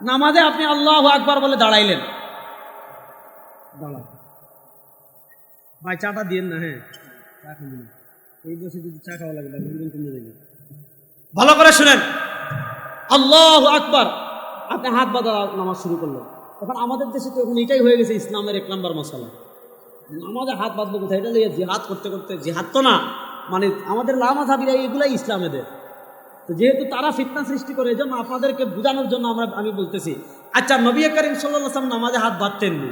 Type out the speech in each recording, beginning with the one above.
নামাজে আপনি আল্লাহু আকবার বলে দাঁড়াইলেন, দাঁড়া ভাই চাটা দিয়েন না, হ্যাঁ চা খাবেন না, এই বসে যদি চা খাওয়া লাগে কমিয়ে দেবেন। ভালো করে শুনেন, আল্লাহু আকবার, আপনি হাত বাঁধা নামাজ শুরু করলেন। এখন আমাদের দেশে তো এখন এটাই হয়ে গেছে ইসলামের 1 নম্বর মশলা, নামাজে হাত বাঁধবো কোথায়? এটা লিয়ে জিহাদ করতে করতে, জিহাদ তো না, মানে আমাদের লামাযাবিরা এগুলাই ইসলামেদের। তো যেহেতু তারা ফিতনা সৃষ্টি করে, এই জন্য আপনাদেরকে বোঝানোর জন্য আমি বলতেছি। আচ্ছা, নবী করিম সাল্লাল্লাহু আলাইহি ওয়াসাল্লাম নামাজে হাত বাঁধতেননি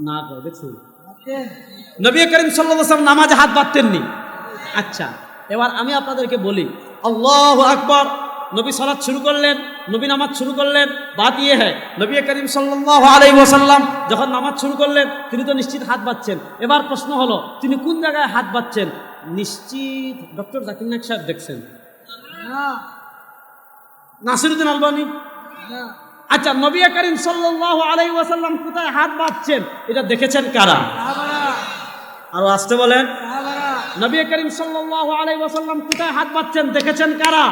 না? দেখছেন, নবী করিম সাল্লাল্লাহু আলাইহি ওয়াসাল্লাম নামাজে হাত বাঁধতেননি। আচ্ছা, এবার আমি আপনাদেরকে বলি, আল্লাহু আকবার, নবী সালাত শুরু করলেন, নবী নামাজ শুরু করলেন। বাত ইয়ে হ্যাঁ, নবী করিম সাল্লাল্লাহু আলাইহি ওয়াসাল্লাম যখন নামাজ শুরু করলেন, তিনি তো নিশ্চিত হাত বাঁধছেন। এবার প্রশ্ন হলো, তিনি কোন জায়গায় হাত বাঁধছেন? নিশ্চিত ডক্টর জাকির নায়েক সাহেব দেখছেন? নাসিরউদ্দিন আলবানী? আচ্ছা, নবী করিম সাল্লাল্লাহু আলাইহি ওয়াসাল্লাম কোথায় হাত বাঁধছেন এটা দেখেছেন কারা? আরো আসতে বলেন। নবী করিম সাল্লাল্লাহু আলাইহি ওয়াসাল্লাম কোথায় হাত বাঁধছেন দেখেছেন কারা?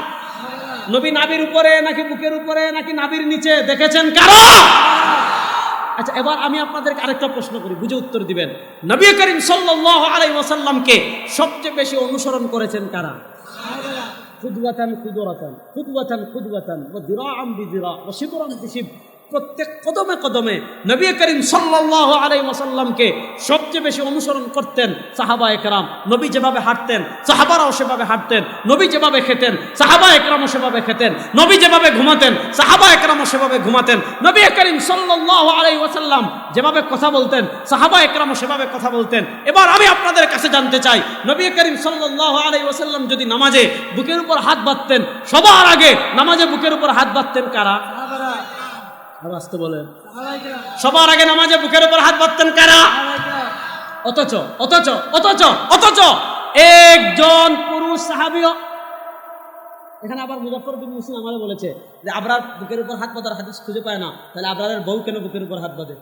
নবী নাভির উপরে নাকি বুকের উপরে নাকি নাভির নিচে দেখেছেন কারা? আচ্ছা, এবার আমি আপনাদেরকে আরেকটা প্রশ্ন করি, বুঝে উত্তর দিবেন। নবী করিম সাল্লাল্লাহু আলাইহি ওয়াসাল্লামকে সবচেয়ে বেশি অনুসরণ করেছেন কারা? কুদওয়াতান কুদওয়াতান, কুদওয়াতান কুদওয়াতান, ওয়া দিরাআন বিদিরা, ওয়া শিবরান বিশিব। প্রত্যেক কদমে কদমে নবী করিম সাল্লাল্লাহু আলাইহি ওয়াসাল্লামকে সবচেয়ে বেশি অনুসরণ করতেন সাহাবায়ে কেরাম। নবী যেভাবে হাঁটতেন সাহাবারাও সেভাবে হাঁটতেন, নবী যেভাবে খেতেন সাহাবায়ে কেরামও সেভাবে খেতেন, নবী যেভাবে ঘুমাতেন সাহাবায়ে কেরামও সেভাবে ঘুমাতেন, নবী করিম সাল্লাল্লাহু আলাইহি ওয়াসাল্লাম যেভাবে কথা বলতেন সাহাবায়ে কেরামও সেভাবে কথা বলতেন। এবার আমি আপনাদের কাছে জানতে চাই, নবী করিম সাল্লাল্লাহু আলাইহি ওয়াসাল্লাম যদি নামাজে বুকের উপর হাত বাঁধতেন, সবার আগে নামাজে বুকের উপর হাত বাঁধতেন কারা? আসতে বলেন। সবার আগে নামাজে বুকের উপর হাত বাঁধতেন কারা? অথচ অথচ অথচ অথচ একজন পুরুষ সাহাবীও, এখানে আবার মুজাফফর বিন মুসলিম আমাদের বলেছে যে আবরার বুকের উপর হাত বাঁধার হাদিস খুঁজে পায় না, তাহলে আবরারের বউ কেন বুকের উপর হাত বাঁধে?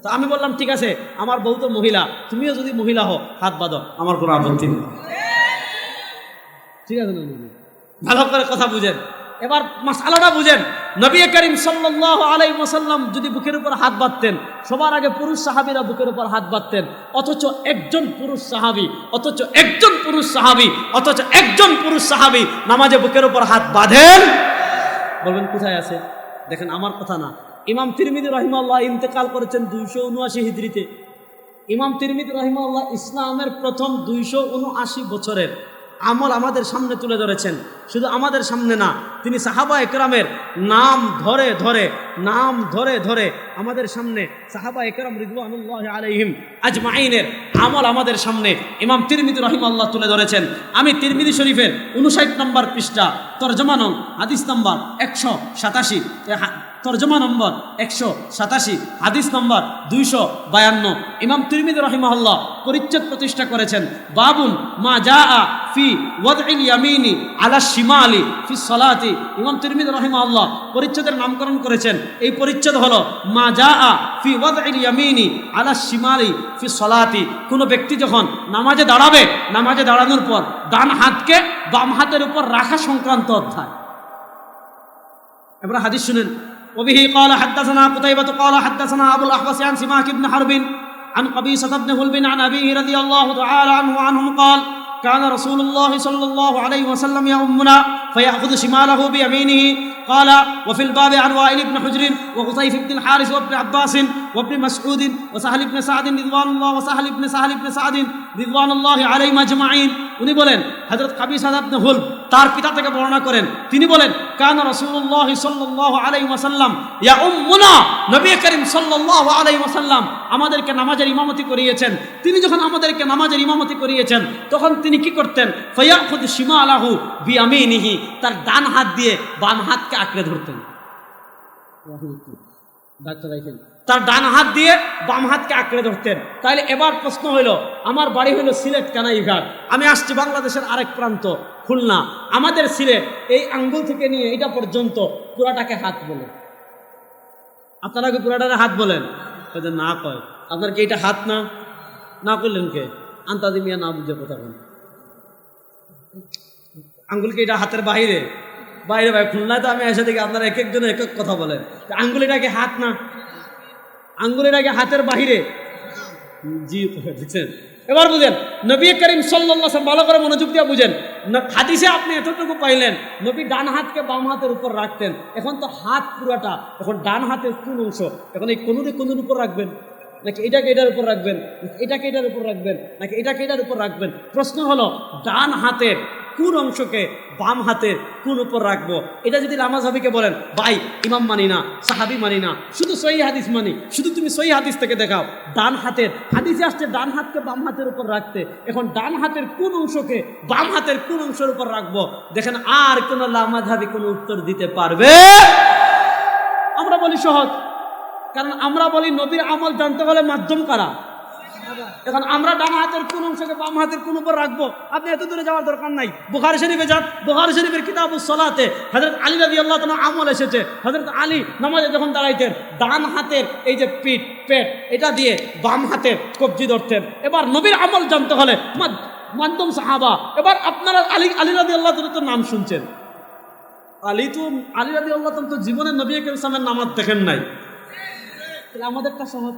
তো আমি বললাম ঠিক আছে, আমার বউ তো মহিলা, তুমিও যদি মহিলা হও হাত বাঁধো, আমার কোনো আপত্তি নেই। ঠিক আছে না? ভালো করে কথা বুঝেন, এবার মাসআলাটা বুঝেন। নবী করিম সাল্লাল্লাহু আলাইহি ওয়াসাল্লাম যদি বুকের উপর হাত বাঁধতেন, সবার আগে পুরুষ সাহাবীরা বুকের উপর হাত বাঁধতেন। অথচ একজন পুরুষ সাহাবী নামাজে বুকের উপর হাত বাঁধেন। বলবেন কোথায় আছে? দেখেন, আমার কথা না, ইমাম তিরমিজি রাহিমাহুল্লাহ ইন্তেকাল করেছেন 279 হিজরিতে। ইমাম তিরমিজি রাহিমাহুল্লাহ ইসলামের প্রথম 279 বছরের আমল আমাদের সামনে তুলে ধরেছেন। শুধু আমাদের সামনে না, তিনি সাহাবা একরামের নাম ধরে ধরে আমাদের সামনে সাহাবা একরাম রিদওয়ানুল্লাহি আলাইহিম আজমাইনের আমল আমাদের সামনে ইমাম তিরমিজি রাহিমাহুল্লাহ তুলে ধরেছেন। আমি তিরমিজি শরীফের 59 নম্বর পৃষ্ঠা, তরজমা নং হাদিস নম্বর 187, তরজমা নম্বর 187, হাদিস নম্বর 252, ইমাম তিরমিজি রাহিমাহুল্লাহ পরিচ্ছেদ প্রতিষ্ঠা করেছেন। বাবুন মা জাআ ফি ওয়াদইল ইয়ামিনি আলা শিমালি ফি সলাতি। ইমাম তিরমিজি রাহিমাহুল্লাহ পরিচ্ছেদের নামকরণ করেছেন। এই পরিচ্ছেদ হলো মা জাআ ফি ওয়াদইল ইয়ামিনি আলা শিমালি ফি সলাতি। কোনো ব্যক্তি যখন নামাজে দাঁড়াবে, নামাজে দাঁড়ানোর পর ডান হাতকে বাম হাতের উপর রাখা সংক্রান্ত অধ্যায়। এবার হাদিস শুনেন। وبه قال حدثنا قتيبة قال حدثنا أبو الأحوص عن سماك بن حرب عن قبيصة بن غلب عن أبيه رضي الله تعالى عنه وعنهم قال كان رسول الله صلى الله عليه وسلم يؤمنا فيأخذ شماله بيمينه. قال وفي الباب عن وائل بن حجر وقطيف بن الحارث وابن عباس وابن مسعود وسهل بن سعد رضوان الله وسهل بن سعد رضوان الله عليهم أجمعين. উনি বলেন হযরত কাবিসা ইবনে হুলব তার পিতা থেকে বর্ণনা করেন, তিনি বলেন কানা রাসূলুল্লাহ সাল্লাল্লাহু আলাইহি ওয়াসাল্লাম ইয়াউম্মুনা, নবী করিম সাল্লাল্লাহু আলাইহি ওয়াসাল্লাম আমাদেরকে নামাজের ইমামতি করিয়েছেন। তিনি যখন আমাদেরকে নামাজের ইমামতি করিয়েছেন, তখন তিনি কি করতেন? ফায়াখুযু শিমালাহু বিয়ামিনিহি, তার ডান হাত দিয়ে বাম হাতকে আঁকড়ে ধরতেন। তার ডান হাত দিয়ে বাম হাতকে আঁকড়ে ধরতেন। তাহলে এবার প্রশ্ন হইল, আমার বাড়ি হইল সিলেট কানাইঘাট, আমি আসছি বাংলাদেশের আরেক প্রান্ত খুলনা। আমাদের সিলেট এই আঙ্গুল থেকে নিয়ে এটা পর্যন্ত পুরাটাকে হাত বলে। আপনারা কি পুরাটাকে হাত বলেন? না কয়। আপনার কি এটা হাত না? না করলেন কে? আন্তাজি মিয়া না বুঝে কথা বলেন। আঙ্গুল কি এটা হাতের বাহিরে? বাইরে ভাই খুলনায় তো আমি এসে দেখি আপনারা এক একজন এক এক কথা বলেন। আঙ্গুলিটাকে হাত না, আঙ্গুলিটাকে হাতের বাহিরে। জি বুঝছেন? এবার বুঝেন, নবী করিম সাল্লাল্লাহু আলাইহি ওয়াসাল্লাম ভালো করে মনোযোগ দিয়ে বুঝেন। হাদিসে আপনি এতটুকু পাইলেন নবী ডান হাতকে বাম হাতের উপর রাখতেন। এখন তো হাত পুরাটা, এখন ডান হাতের কোন অংশ, এখন এই কোনুর উপর রাখবেন নাকি এটাকে এটার উপর রাখবেন, এটাকে এটার উপর রাখবেন নাকি এটাকে এটার উপর রাখবেন? প্রশ্ন হলো ডান হাতের কোন অংশকে বাম হাতের কোন উপর রাখবো? এটা যদি লামাযহাবিকে বলেন ভাই ইমাম মানি না, সাহাবি মানি না, শুধু সহিহ হাদিস মানি, শুধু তুমি সহিহ হাদিস থেকে দেখাও। ডান হাতের হাদিসে আসছে ডান হাতকে বাম হাতের উপর রাখতে। এখন ডান হাতের কোন অংশকে বাম হাতের কোন অংশের উপর রাখবো? দেখেন আর কোন লামাযহাবি কোনো উত্তর দিতে পারবে? আমরা বলি সহজ, কারণ আমরা বলি নবীর আমল জানতে হলে মাধ্যম কারা? এখন আমরা ডান হাতের কোন অংশকে বাম হাতের কোন উপর রাখবো? আপনি এত দূরে যাওয়ার দরকার নাই, বুখারী শরীফে যান। বুখারী শরীফের কিতাবুস সালাতে হযরত আলী রাদিয়াল্লাহু তাআলা আমল এসেছে। হযরত আলী নামাজে যখন দাঁড়াইতেন ডান হাতের এই যে পেট এটা দিয়ে বাম হাতের কবজি ধরতেন। এবার নবীর আমল জানতে হলে মাধ্যম সাহাবা। এবার আপনারা আলী রাদিয়াল্লাহু তাআলার তো নাম শুনছেন, আলী রাদিয়াল্লাহু তাআলা তো জীবনে নবী করিম সাল্লাল্লাহু আলাইহি ওয়াসাল্লামের নামাজ দেখেন নাই। তাহলে আমাদেরটা সহজ।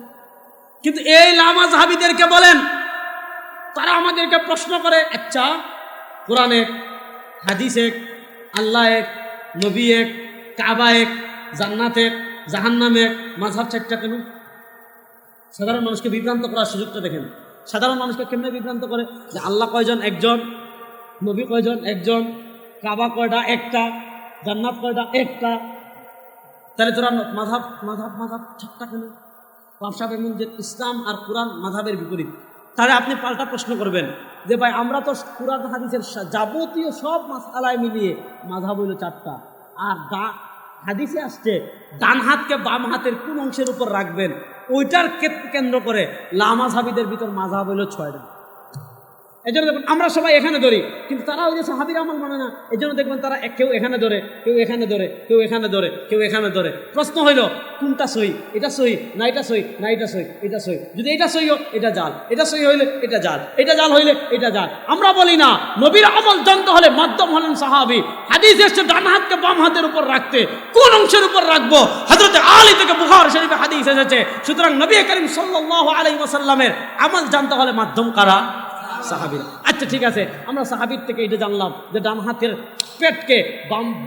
কিন্তু এই লামাযহাবিদেরকে বলেন, তারা আমাদেরকে প্রশ্ন করে, আচ্ছা কোরআন এক, হাদিস এক, আল্লাহ এক, নবী এক, কাবা এক, জান্নাত এক, জাহান্নাম এক, মাযহাব চারটা কেন? সাধারণ মানুষকে বিভ্রান্ত করার সুযোগটা দেখেন। সাধারণ মানুষকে কেমনে বিভ্রান্ত করে যে আল্লাহ কয়জন? একজন। নবী কয়জন? একজন। কাবা কয়টা? একটা। জান্নাত কয়টা? একটা। তাহলে তোরা মাযহাব চারটা কেন? সাহেব এমন যে ইসলাম আর কোরআন মাযহাবের বিপরীত। তাহলে আপনি পাল্টা প্রশ্ন করবেন যে ভাই আমরা তো কোরআন হাদিসের যাবতীয় সব মাসআলায় মিলিয়ে মাযহাব হইল চারটা, আর হাদিসে আসছে ডান হাতকে বাম হাতের কোন অংশের উপর রাখবেন ওইটার কেন্দ্র করে লামাযহাবিদের ভিতর মাযহাব হইল 6টা। এই জন্য দেখুন আমরা সবাই এখানে ধরি, কিন্তু তারা ওই যে সাহাবীর আমল মানে না। এই জন্য দেখবেন তারা কেউ এখানে ধরে, কেউ এখানে ধরে, কেউ এখানে ধরে, কেউ এখানে ধরে। প্রশ্ন হইল কোনটা সহি? এটা সহি না এটা সহি না এটা সহি? এটা সহি। যদি এটা সহি হোক এটা জাল, এটা সহি হইলে এটা জাল, এটা জাল হইলে এটা জাল। আমরা বলি না, নবীর আমল জানতে হলে মাধ্যম হলেন সাহাবী। হাদিস এসেছে ডান হাতকে বাম হাতের উপর রাখতে, কোন অংশের উপর রাখবো? হযরত আলী থেকে বুখারী শরীফে হাদিস এসেছে। সুতরাং নবী করিম সাল্লাল্লাহু আলাইহি ওয়াসাল্লামের আমল জানতে হলে মাধ্যম কারা? সাহাবীরা। আচ্ছা ঠিক আছে, আমরা সাহাবীর থেকে এটা জানলাম যে ডান হাতের পেটকে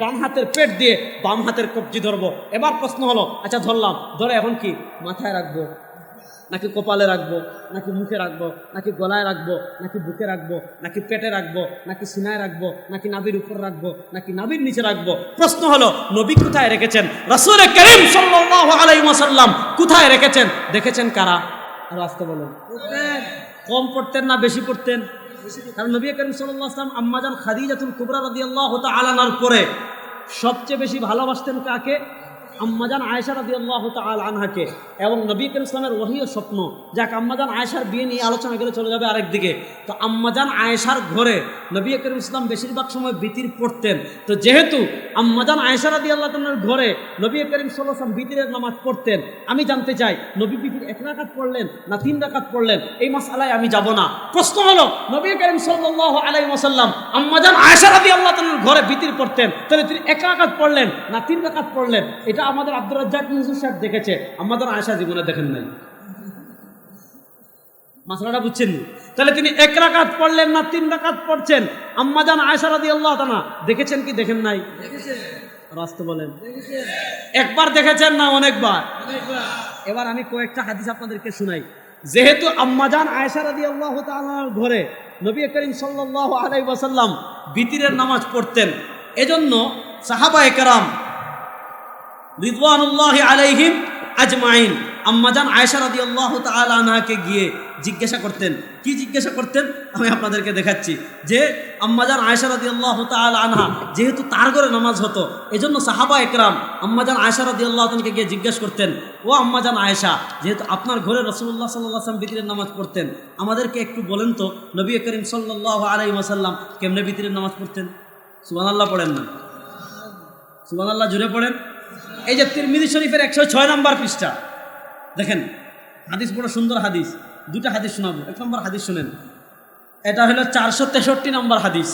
ডান হাতের পেট দিয়ে বাম হাতের কবজি ধরবো। এবার প্রশ্ন হলো, আচ্ছা ধরলাম, ধরে এখন কি মাথায় রাখবো নাকি কপালে রাখবো নাকি মুখে রাখবো নাকি গলায় রাখবো নাকি বুকে রাখবো নাকি পেটে রাখবো নাকি সিনায় রাখবো নাকি নাভির উপর রাখবো নাকি নাভির নিচে রাখবো? প্রশ্ন হলো নবী কোথায় রেখেছেন? রাসূল করিম সাল্লাল্লাহু আলাইহি ওয়াসাল্লাম কোথায় রেখেছেন? দেখেছেন কারা? আর আসতে বলেন, কম পড়তেন না বেশি পড়তেন? কারণ নবী করিম সাল্লাল্লাহু আলাইহি ওয়াসাল্লাম আম্মাজান খাদিজাতুল কুবরা রাদিয়াল্লাহু তাআলা আনহার পরে সবচেয়ে বেশি ভালোবাসতেন কাকে? আম্মাজান আয়েশা রাদিয়াল্লাহু তাআলা আনহাকে। এবং নবী করিম সাল্লাল্লাহু আলাইহি ওয়াসাল্লামের ওহী স্বপ্ন, যাক আম্মাজান আয়েশার বিয়ে নিয়ে আলোচনা করে চলে যাবে আরেক দিকে। তো আম্মাজান আয়েশার ঘরে নবী করিম সাল্লাল্লাহু বেশিরভাগ সময় বিতির পড়তেন। তো যেহেতু আম্মাজান আয়েশা রাদিয়াল্লাহু তাআলার ঘরে নবী করিম সাল্লাল্লাহু আলাইহি ওয়াসাল্লাম বিতিরের নামাজ পড়তেন, আমি জানতে চাই নবী বিতির 1 রাকাত পড়লেন না 3 রাকাত পড়লেন? এই মাসআলায় আমি যাব না। প্রশ্ন হলো নবী করিম সাল্লাল্লাহু আলাইহি ওয়াসাল্লাম আম্মাজান আয়েশা রাদিয়াল্লাহু তাআলার ঘরে বিতির পড়তেন, তাহলে তিনি 1 রাকাত পড়লেন না 3 রাকাত পড়লেন? এটা আমাদের আব্দুর রাজ্জাক মনসুর সাহেব দেখেছে, আমাদের আয়েশা জীবনে দেখেন নাই। মাসলাটা বুঝছেন? তাহলে তিনি 1 রাকাত পড়লেন না 3 রাকাত পড়ছেন? আম্মাজান আয়েশা রাদিয়াল্লাহু তাআলা দেখেছেন কি দেখেন নাই? দেখেছেন। রাস্তা বলেন, একবার দেখেছেন না অনেকবার? অনেকবার। এবার আমি কয়েকটা হাদিস আপনাদেরকে শোনাই। যেহেতু আম্মাজান আয়েশা রাদিয়াল্লাহু তাআলার ঘরে নবী করিম সাল্লাল্লাহু আলাইহি ওয়াসাল্লাম বিতিরের নামাজ পড়তেন, এজন্য সাহাবায়ে কেরাম রিদওয়ানুল্লাহি আলাইহিম আজমাইন আম্মাজান আয়েশা রাদিয়াল্লাহু তাআলা আনহাকে গিয়ে জিজ্ঞাসা করতেন। কি জিজ্ঞাসা করতেন আমি আপনাদেরকে দেখাচ্ছি। যে আম্মাজান আয়েশা রাদিয়াল্লাহু তাআলা আনহা যেহেতু তার ঘরে নামাজ হতো, এজন্য সাহাবায়ে কেরাম আম্মাজান আয়েশা রাদিয়াল্লাহু তাআলাকে গিয়ে জিজ্ঞাসা করতেন, ও আম্মাজান আয়েশা, যেহেতু আপনার ঘরে রাসূলুল্লাহ সাল্লাল্লাহু আলাইহি ওয়াসাল্লাম বিতিরের নামাজ পড়তেন, আমাদেরকে একটু বলেন তো নবী করিম সাল্লাল্লাহু আলাইহি ওয়াসাল্লাম কেমনে বিতিরের নামাজ পড়তেন? সুবহানাল্লাহ পড়েন না? সুবহানাল্লাহ জোরে পড়েন। এই যে তিরমিজি শরীফের 106 নম্বর পৃষ্ঠা দেখেন, হাদিস বড় সুন্দর হাদিস। 2টা হাদিস শোনাবো। 1 নম্বর হাদিস শুনেন, এটা হলো 463 নম্বর হাদিস।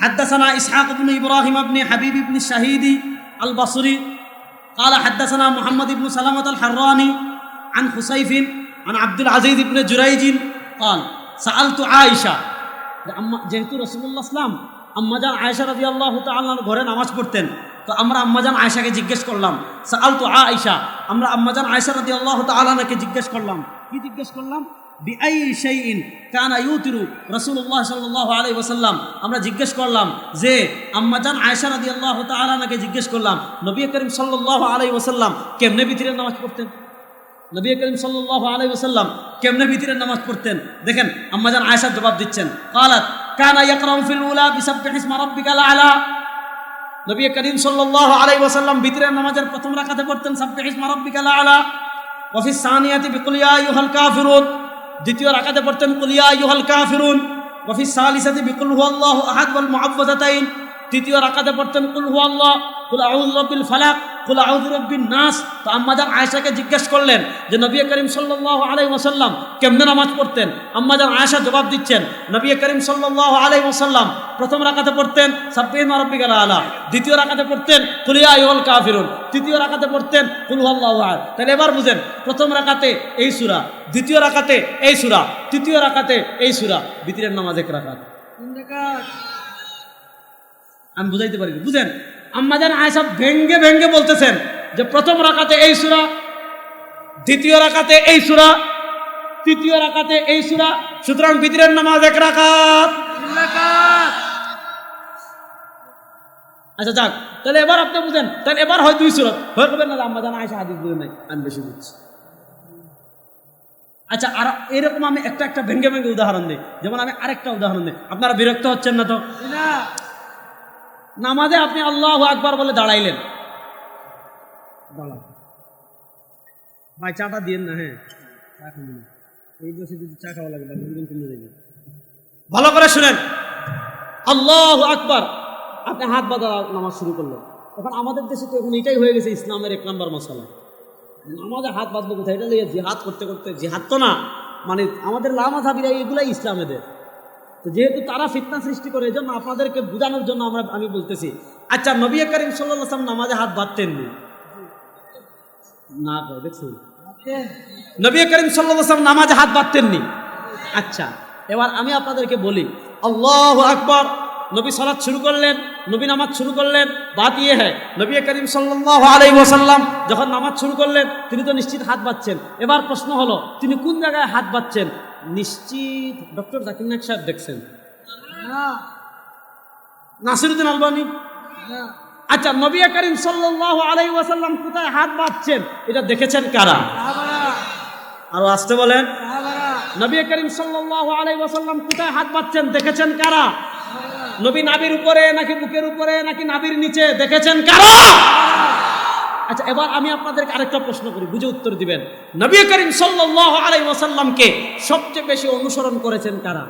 حدثنا إسحاق بن إبراهيم بن حبيب بن الشهيدي البصري قال حدثنا محمد بن سلمة الحراني عن خسيف عن عبد العزيز بن جريج قال سألت عائشة যেহেতু রাসূলুল্লাহ সাল্লাল্লাহু আলাইহি ওয়াসাল্লাম আম্মাজান আয়েশা রাদিয়াল্লাহু তাআলা ঘরে নামাজ পড়তেন, তো আমরা আম্মাজান আয়েশাকে জিজ্ঞেস করলাম, সাআলতু আয়েশা, আমরা আম্মাজান আয়েশা রাদিয়াল্লাহু তাআলা আনহাকে জিজ্ঞেস করলাম, কি জিজ্ঞেস করলাম? বিআই শাইইন কানা ইউতিরু রাসূলুল্লাহ সাল্লাল্লাহু আলাইহি ওয়াসাল্লাম, আমরা জিজ্ঞেস করলাম যে আম্মাজান আয়েশা রাদিয়াল্লাহু তাআলা আনহাকে জিজ্ঞেস করলাম নবী করিম সাল্লাল্লাহু আলাইহি ওয়াসাল্লাম কেমনে বিতরের নামাজ পড়তেন? নবী করিম সাল্লাল্লাহু আলাইহি ওয়াসাল্লাম কেমনে বিতরের নামাজ পড়তেন? দেখেন আম্মাজান আয়েশা জবাব দিচ্ছেন, قالت كان يقرأ في الأولى بسبح اسم ربك الأعلى। নবী করিম সাল্লাল্লাহু আলাইহি ওয়াসাল্লাম বিতরের নামাজের প্রথম রাকাতে পড়তেন সাব্বিহ ইসমা রাব্বিকাল আ'লা, ওয়া ফিস সানিয়াতি বিকুল ইয়া আইয়ুহাল কাফিরুন, দ্বিতীয় রাকাতে পড়তেন কুল ইয়া আইয়ুহাল কাফিরুন, ওয়া ফিস সালিসাতি বিকুল হুয়াল্লাহু আহাদ ওয়াল মুআওযাতাতাইন, তৃতীয় রাকাতে পড়তেন কুল হুয়াল্লাহ, কুল আউযু বিরাব্বিল ফালাক, কুল আউযু বিরাব্বিন নাস। তো আম্মাজান আয়েশাকে জিজ্ঞেস করলেন যে নবী করিম সাল্লাল্লাহু আলাইহি ওয়াসাল্লাম কেমনে নামাজ পড়তেন? আম্মাজান আয়েশা জবাব দিচ্ছেন, নবী করিম সাল্লাল্লাহু আলাইহি ওয়াসাল্লাম প্রথম রাকাতে পড়তেন সাব্বিহ ইসমা রাব্বিকাল আ'লা, দ্বিতীয় রাকাতে পড়তেন কুল ইয়া আইয়ুহাল কাফিরুন, তৃতীয় রাকাতে পড়তেন কুল হুয়াল্লাহু আহাদ। তাহলে এবার বুঝেন, প্রথম রাকাতে এই সূরা, দ্বিতীয় রাকাতে এই সূরা, তৃতীয় রাকাতে এই সূরা, বিতরের নামাজ এক রাকাত। আমি বুঝাইতে পারি, বুঝেন? আম্মাজান আয়েশা ভেঙ্গে ভেঙ্গে বলতেছেন যে প্রথম রাকাতে এই সূরা, দ্বিতীয় রাকাতে এই সূরা, তৃতীয় রাকাতে এই সূরা, সুতরাং বিতরের নামাজ এক রাকাত। আচ্ছা যাক, তাহলে এবার আপনি বুঝেন, তাহলে এবার হয় দুই সূরা, হয়ে যাবে না আম্মাজান আয়েশা হাদিস বুঝেন নাই, আমি বেশি বুঝছি। আচ্ছা, আর এরকম আমি একটা একটা ভেঙ্গে ভেঙ্গে উদাহরণ দিই, যেমন আমি আরেকটা উদাহরণ দিই, আপনারা বিরক্ত হচ্ছেন না তো? নামাজে আপনি আল্লাহু আকবার বলে দাঁড়াইলেন, ভাই চাটা দিন না, হ্যাঁ চা খাবেন, এই বসে যদি চা খাওয়া লাগে ভালো করে শুনেন, আল্লাহু আকবার, আপনি হাত বাঁধা নামাজ শুরু করলেন। এখন আমাদের দেশে তো এখন এটাই হয়ে গেছে ইসলামের এক নম্বর মশলা, নামাজে হাত বাঁধবো কোথায়? এটা লিয়ে জিহাদ করতে করতে, জিহাদ তো না, মানে আমাদের লামাযাবিরা এগুলাই ইসলামেদের, তো যেহেতু তারা ফিতনা সৃষ্টি করে, এজন্য আপনাদেরকে বোঝানোর জন্য আমি বলতেছি। আচ্ছা, নবী করিম সাল্লাল্লাহু আলাইহি ওয়াসাল্লাম নামাজে হাত বাঁধতেননি না? দেখছেন, নবী করিম সাল্লাল্লাহু আলাইহি ওয়াসাল্লাম নামাজে হাত বাঁধতেননি। আচ্ছা, এবার আমি আপনাদেরকে বলি, আল্লাহু আকবার, নবী সালাত শুরু করলেন, নবী নামাজ শুরু করলেন, বাত ইয়ে হ্যায় নবী করিম সাল্লাল্লাহু আলাইহি ওয়াসাল্লাম যখন নামাজ শুরু করলেন তিনি তো নিশ্চিত হাত বাঁধছেন। এবার প্রশ্ন হলো, তিনি কোন জায়গায় হাত বাঁধছেন? নিশ্চিত ডক্টর জাকির নায়েক সাহেব দেখছেন? নাসিরউদ্দিন আলবানী? আচ্ছা, নবী করিম সাল্লাল্লাহু আলাইহি ওয়াসাল্লাম কোথায় হাত বাঁধছেন এটা দেখেছেন কারা? আরো আসতে বলেন। নবী করিম সাল্লাল্লাহু আলাইহি ওয়াসাল্লাম কোথায় হাত বাঁধছেন দেখেছেন কারা? নবী নাভির উপরে নাকি বুকের উপরে নাকি নাভির নিচে দেখেছেন কারা? আচ্ছা, এবার আমি আপনাদেরকে আরেকটা প্রশ্ন করি, বুঝে উত্তর দিবেন। নবী করিম সাল্লাল্লাহু আলাইহি ওয়াসাল্লামকে সবচেয়ে বেশি অনুসরণ করেছেন কারা?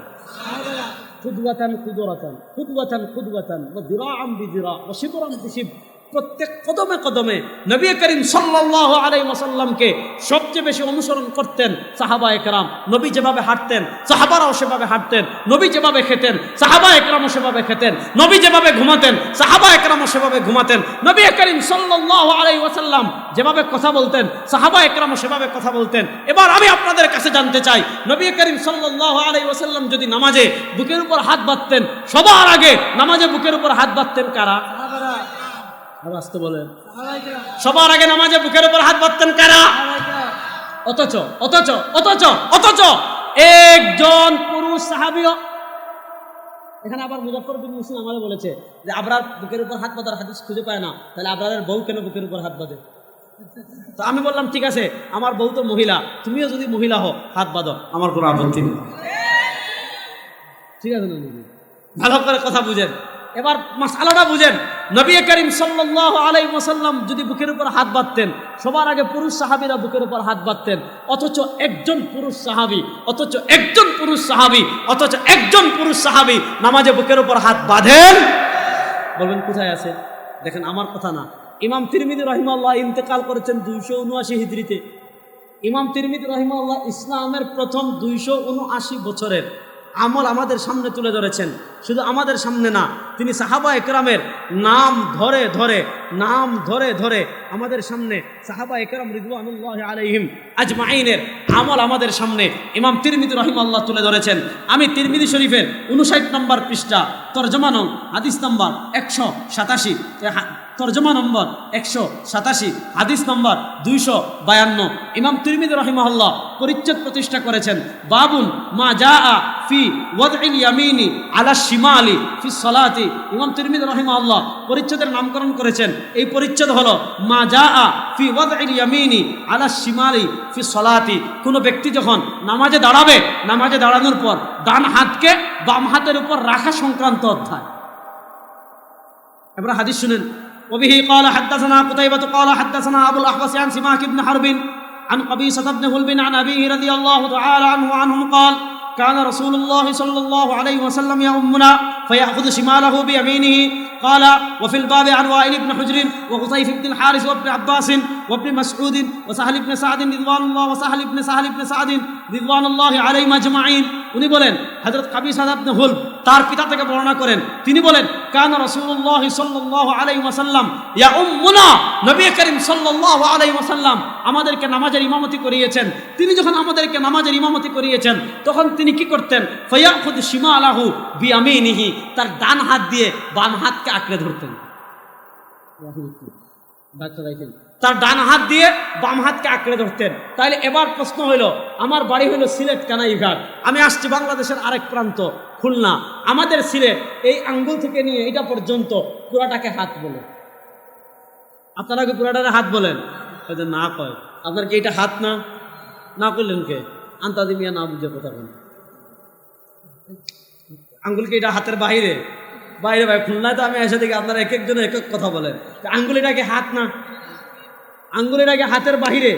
কুদওয়াতান কুদওয়াতান, কুদওয়াতান কুদওয়াতান, ওয়া যিরাআন বিযিরা, ওয়া শিবরান বিশিব। প্রত্যেক কদমে কদমে নবী করিম সাল্লাল্লাহু আলাইহি ওয়াসাল্লামকে সবচেয়ে বেশি অনুসরণ করতেন সাহাবায়ে কেরাম। নবী যেভাবে হাঁটতেন সাহাবারাও সেভাবে হাঁটতেন, নবী যেভাবে খেতেন সাহাবায়ে কেরামও সেভাবে খেতেন, নবী যেভাবে ঘুমাতেন সাহাবায়ে কেরামও সেভাবে ঘুমাতেন, নবী করিম সাল্লাল্লাহু আলাইহি ওয়াসাল্লাম যেভাবে কথা বলতেন সাহাবায়ে কেরামও সেভাবে কথা বলতেন। এবার আমি আপনাদের কাছে জানতে চাই, নবী করিম সাল্লাল্লাহু আলাইহি ওয়াসাল্লাম যদি নামাজে বুকের উপর হাত বাঁধতেন, সবার আগে নামাজে বুকের উপর হাত বাঁধতেন কারা? আসতে বলেন, সবার আগে নামাজে বুকের উপর হাত বাঁধতেন কারা? অথচ অথচ অথচ অথচ একজন পুরুষ সাহাবীও, এখানে আবার মুজাফফর বিন মুসলিম আমাদের বলেছে যে আবরার বুকের উপর হাত বাঁধার হাদিস খুঁজে পায় না, তাহলে আবরারের বউ কেন বুকের উপর হাত বাঁধে? তো আমি বললাম ঠিক আছে, আমার বউ তো মহিলা, তুমিও যদি মহিলা হও হাত বাঁধো, আমার কোনো আপত্তি নেই। ঠিক আছে না? ভালো করে কথা বুঝেন, এবার মাসআলাটা বুঝেন। নবী করিম সাল্লাল্লাহু আলাইহি ওয়াসাল্লাম যদি বুকের উপর হাত বাঁধতেন, সবার আগে পুরুষ সাহাবীরা বুকের উপর হাত বাঁধতেন। অথচ একজন পুরুষ সাহাবী, অথচ একজন পুরুষ সাহাবী, অথচ একজন পুরুষ সাহাবী নামাজে বুকের উপর হাত বাঁধেন। বলবেন কোথায় আছে? দেখেন, আমার কথা না, ইমাম তিরমিজি রাহিমাহুল্লাহ ইন্তেকাল করেছেন 279 হিজরিতে। ইমাম তিরমিজি রাহিমাহুল্লাহ ইসলামের প্রথম 279 বছরের আমল আমাদের সামনে তুলে ধরেছেন। শুধু আমাদের সামনে না, তিনি সাহাবা একরামের নাম ধরে ধরে আমাদের সামনে সাহাবা একরাম রিদওয়ানুল্লাহি আলাইহিম আজমাইনের আমল আমাদের সামনে ইমাম তিরমিজি রাহিমাহুল্লাহ তুলে ধরেছেন। আমি তিরমিজি শরীফের 59 নম্বর পৃষ্ঠা, তরজমা নং হাদিস নম্বর 187, তরজমা নম্বর 187, হাদিস নম্বর 252, ইমাম তিরমিজি রাহিমাহুল্লাহ পরিচ্ছেদ প্রতিষ্ঠা করেছেন। বাবুন মা জাআ ফি ওয়াদইল ইয়ামিনি আলা শিমালি ফি সলাতি। ইমাম তিরমিজি রাহিমাহুল্লাহ পরিচ্ছেদের নামকরণ করেছেন। এই পরিচ্ছেদ হলো মা জাআ ফি ওয়াদইল ইয়ামিনি আলা শিমালি ফি সলাতি। কোনো ব্যক্তি যখন নামাজে দাঁড়াবে, নামাজে দাঁড়ানোর পর ডান হাতকে বাম হাতের উপর রাখা সংক্রান্ত অধ্যায়। এবার হাদিস শুনেন। وبه قال حدثنا قتيبة قال حدثنا أبو الأحوص عن سماك بن حرب عن قبيصة بن غلب عن أبيه رضي الله تعالى عنه وعنهم قال كان رسول الله صلى الله عليه وسلم يؤمنا فيأخذ شماله بيمينه. قال وفي الباب عن وائل بن حجر وقطيف بن الحارث وابن عباس وابن مسعود وسهل بن سعد رضوان الله وسهل بن سعد رضوان الله عليهم أجمعين. উনি বলেন হযরত কাবিসা ইবনে হুলব তার পিতা থেকে বর্ণনা করেন, তিনি বলেন কানা রাসূলুল্লাহ সাল্লাল্লাহু আলাইহি ওয়াসাল্লাম ইয়াউম্মুনা, নবী করিম সাল্লাল্লাহু আলাইহি ওয়াসাল্লাম আমাদেরকে নামাজের ইমামতি করিয়েছেন। তিনি যখন আমাদেরকে নামাজের ইমামতি করিয়েছেন তখন তিনি কি করতেন? ফায়াখুযু শিমালাহু বিয়ামিনিহি, তার ডান হাত দিয়ে বাম হাতকে আঁকড়ে ধরতেন। তার ডান হাত দিয়ে বাম হাতকে আঁকড়ে ধরতেন। তাইলে এবার প্রশ্ন হইল, আমার বাড়ি হইল সিলেট কানাইঘাট, আমি আসছি বাংলাদেশের আরেক প্রান্ত খুলনা। আমাদের সিলেট এই আঙ্গুল থেকে নিয়ে এটা পর্যন্ত পুরাটাকে হাত বলে। আপনারা কি পুরাটাকে হাত বলেন? না কয়। আপনার কি এটা হাত না? না করলেন কে? আন্তাজি মিয়া না বুঝে কথা বলেন। আঙ্গুল কি এটা হাতের বাইরে? বাইরে ভাই, খুলনায় তো আমি এসে দেখি আপনারা এক একজনে এক এক কথা বলেন। আঙ্গুলিটাকে হাত না, আঙ্গুলিটাকে হাতের বাহিরে।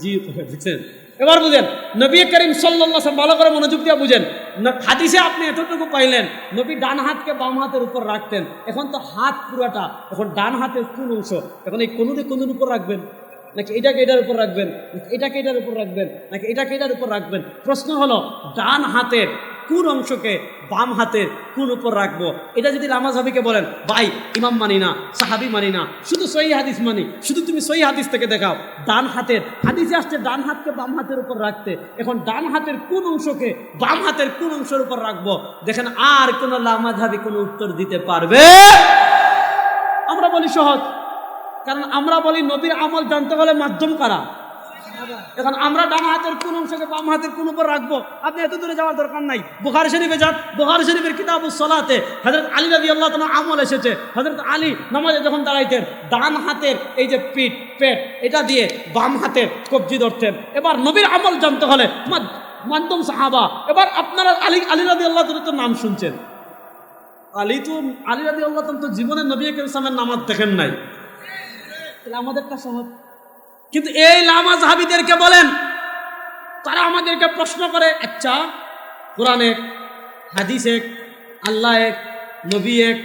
জি বুঝছেন? এবার বুঝেন, নবী করিম সাল্লাল্লাহু আলাইহি ওয়াসাল্লাম ভালো করে মনোযোগ দিয়ে বুঝেন। হাদিসে আপনি এতটুকু পাইলেন নবী ডান হাতকে বাম হাতের উপর রাখতেন। এখন তো হাত পুরাটা, এখন ডান হাতের কোন অংশ? এখন এই কোনটার উপর রাখবেন, নাকি এটাকে এটার উপর রাখবেন, নাকি এটাকে এটার উপর রাখবেন, নাকি এটাকে এটার উপর রাখবেন? প্রশ্ন হলো ডান হাতের কোন অংশকে বাম হাতের কোন উপর রাখবো? এটা যদি লামাযহাবিকে বলেন, ভাই ইমাম মানি না, সাহাবী মানি না, শুধু সহিহ হাদিস মানি, শুধু তুমি সহিহ হাদিস থেকে দেখাও। ডান হাতের হাদিসে আসছে ডান হাতকে বাম হাতের উপর রাখতে। এখন ডান হাতের কোন অংশকে বাম হাতের কোন অংশের উপর রাখবো? দেখেন আর কোন লামাযহাবি কোনো উত্তর দিতে পারবে? আমরা বলি সহজ, কারণ আমরা বলি নবীর আমল জানতে হলে মাধ্যম কারা? এখন আমরা ডান হাতের কোন অংশকে বাম হাতের কোন উপর রাখবো? আপনি এত দূরে যাওয়ার দরকার নাই। বুখারী শরীফে যান, বুখারী শরীফের কিতাবুস সালাতে হযরত আলী রাদিয়াল্লাহু তাআলা আমল এসেছে। হযরত আলী নামাজে যখন দাঁড়াইতেন ডান হাতের এই যে পেট এটা দিয়ে বাম হাতের কবজি ধরতেন। এবার নবীর আমল জানতে হলে মাধ্যম সাহাবা। এবার আপনারা আলী রাদিয়াল্লাহু তাআলার তো নাম শুনছেন। আলী রাদিয়াল্লাহু তাআলা তো জীবনে নবী করিম সাল্লাল্লাহু আলাইহি ওয়াসাল্লামের নামাজ দেখেন নাই। তাহলে আমাদেরটা সহজ। কিন্তু এই লামাযহাবিদেরকে বলেন, তারা আমাদেরকে প্রশ্ন করে, আচ্ছা কোরআন এক, হাদিস এক, আল্লাহ এক, নবী এক,